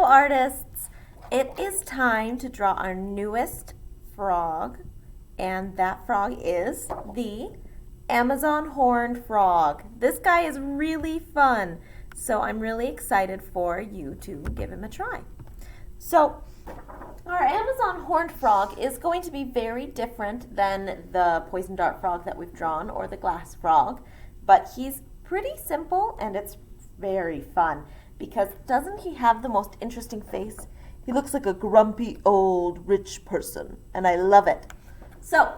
artists, it is time to draw our newest frog, and that frog is the Amazon horned frog. This guy is really fun, so I'm really excited for you to give him a try. So our Amazon horned frog is going to be very different than the poison dart frog that we've drawn or the glass frog, but he's pretty simple and it's very fun because doesn't he have the most interesting face? He looks like a grumpy old rich person and I love it. So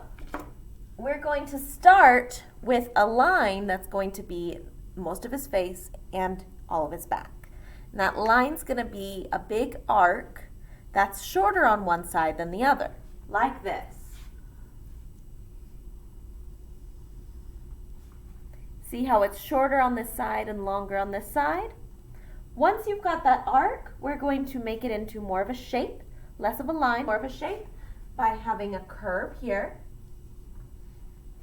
we're going to start with a line that's going to be most of his face and all of his back. And that line's going to be a big arc that's shorter on one side than the other, like this. See how it's shorter on this side and longer on this side? Once you've got that arc, we're going to make it into more of a shape, less of a line, more of a shape, by having a curve here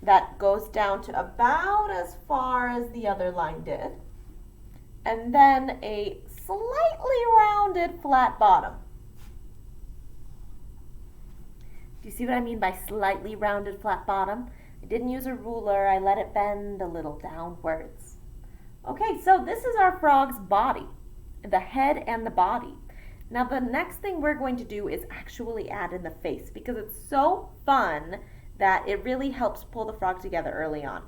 that goes down to about as far as the other line did, and then a slightly rounded flat bottom. Do you see what I mean by slightly rounded flat bottom? I didn't use a ruler, I let it bend a little downwards. Okay, so this is our frog's body, the head and the body. Now the next thing we're going to do is actually add in the face because it's so fun that it really helps pull the frog together early on.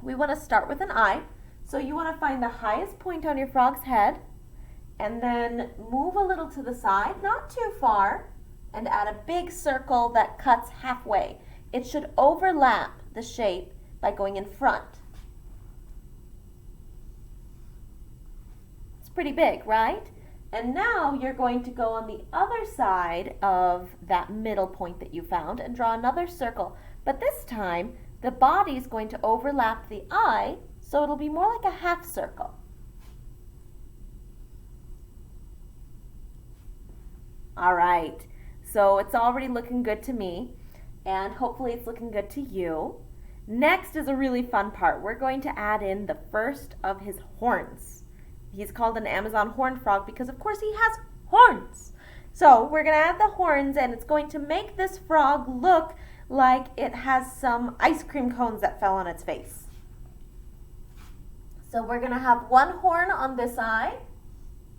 We want to start with an eye, so you want to find the highest point on your frog's head and then move a little to the side, not too far, and add a big circle that cuts halfway. It should overlap the shape by going in front. It's pretty big, right? And now you're going to go on the other side of that middle point that you found and draw another circle. But this time, the body is going to overlap the eye, so it'll be more like a half circle. All right. So it's already looking good to me, and hopefully it's looking good to you. Next is a really fun part. We're going to add in the first of his horns. He's called an Amazon horned frog because of course he has horns. So we're going to add the horns and it's going to make this frog look like it has some ice cream cones that fell on its face. So we're going to have one horn on this eye.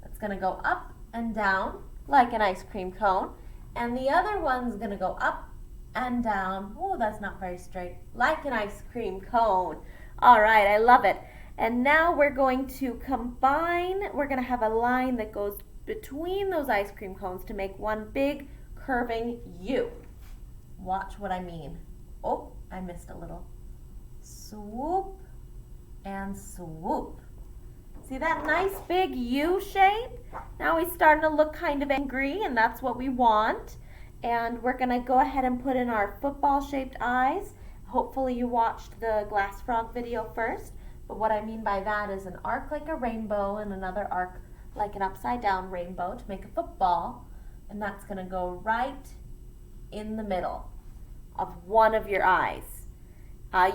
That's going to go up and down like an ice cream cone. And the other one's going to go up and down. Oh, that's not very straight. Like an ice cream cone. All right, I love it. And now we're going to combine. We're going to have a line that goes between those ice cream cones to make one big curving U. Watch what I mean. Oh, I missed a little. Swoop and swoop. See that nice big U shape? Now he's starting to look kind of angry, and that's what we want. And we're going to go ahead and put in our football-shaped eyes. Hopefully you watched the glass frog video first. But what I mean by that is an arc like a rainbow and another arc like an upside-down rainbow to make a football. And that's going to go right in the middle of one of your eyes.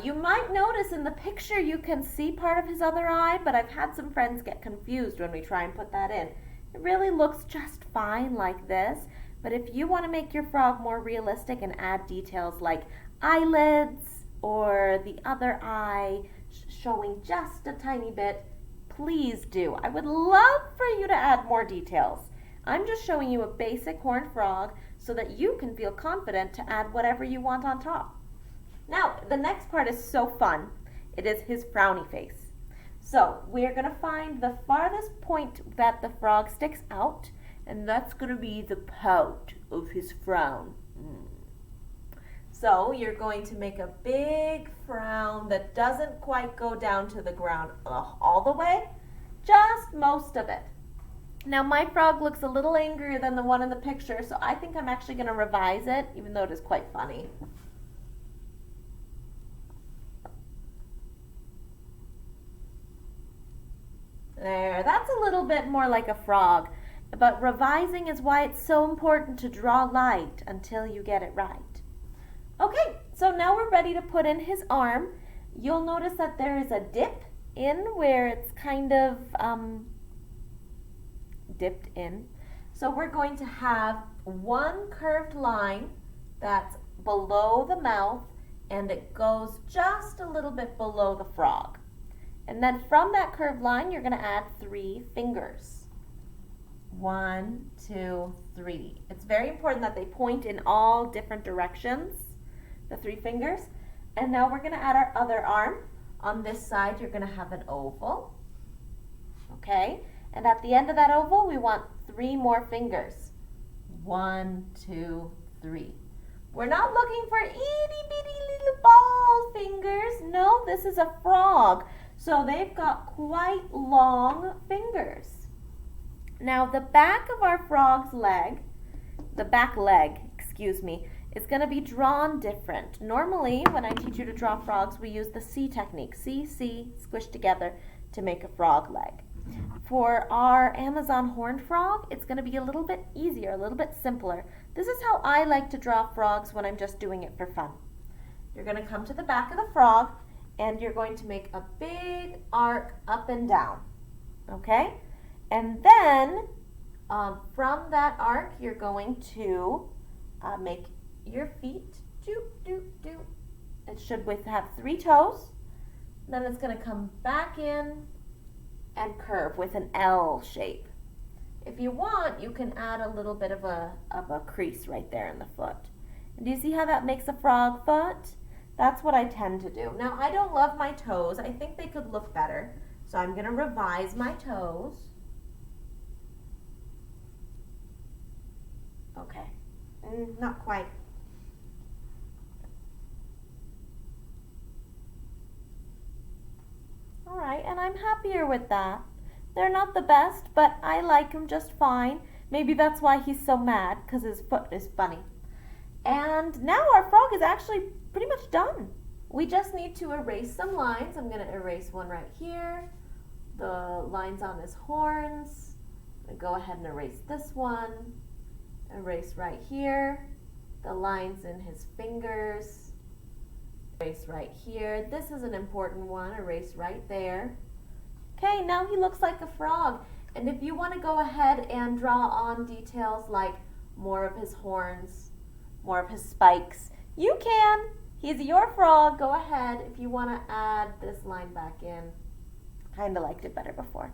You might notice in the picture you can see part of his other eye, but I've had some friends get confused when we try and put that in. It really looks just fine like this, but if you want to make your frog more realistic and add details like eyelids or the other eye showing just a tiny bit, please do. I would love for you to add more details. I'm just showing you a basic horned frog so that you can feel confident to add whatever you want on top. Now, the next part is so fun. It is his frowny face. So, we're going to find the farthest point that the frog sticks out, and that's going to be the pout of his frown. So, you're going to make a big frown that doesn't quite go down to the ground all the way, just most of it. Now, my frog looks a little angrier than the one in the picture, so I think I'm actually going to revise it, even though it is quite funny. There, that's a little bit more like a frog, but revising is why it's so important to draw light until you get it right. Okay, so now we're ready to put in his arm. You'll notice that there is a dip in where it's kind of dipped in. So we're going to have one curved line that's below the mouth and it goes just a little bit below the frog. And then from that curved line, you're going to add 3 fingers. 1, 2, 3. It's very important that they point in all different directions, the 3 fingers. And now we're going to add our other arm. On this side, you're going to have an oval. Okay? And at the end of that oval, we want 3 more fingers. 1, 2, 3. We're not looking for itty bitty little ball fingers. No, this is a frog. So they've got quite long fingers. Now the back of our frog's leg, the back leg, excuse me, is going to be drawn different. Normally, when I teach you to draw frogs, we use the C technique. C, squished together to make a frog leg. For our Amazon horned frog, it's going to be a little bit easier, a little bit simpler. This is how I like to draw frogs when I'm just doing it for fun. You're going to come to the back of the frog and you're going to make a big arc up and down. Okay? And then from that arc, you're going to make your feet It should have 3 toes. Then it's going to come back in and curve with an L shape. If you want, you can add a little bit of a crease right there in the foot. And do you see how that makes a frog foot? That's what I tend to do. Now, I don't love my toes. I think they could look better. So I'm going to revise my toes. Okay, not quite. All right, and I'm happier with that. They're not the best, but I like him just fine. Maybe that's why he's so mad, because his foot is funny. And now our frog is actually pretty much done. We just need to erase some lines. I'm going to erase one right here. The lines on his horns. I'm going to go ahead and erase this one. Erase right here. The lines in his fingers. Erase right here. This is an important one. Erase right there. Okay, now he looks like a frog. And if you want to go ahead and draw on details like more of his horns, more of his spikes, you can. He's your frog. Go ahead if you want to add this line back in. Kind of liked it better before.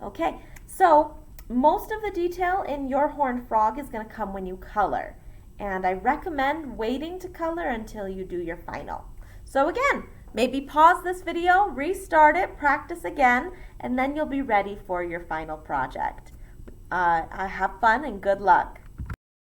Okay, so most of the detail in your horned frog is going to come when you color. And I recommend waiting to color until you do your final. So again, maybe pause this video, restart it, practice again, and then you'll be ready for your final project. Have fun and good luck.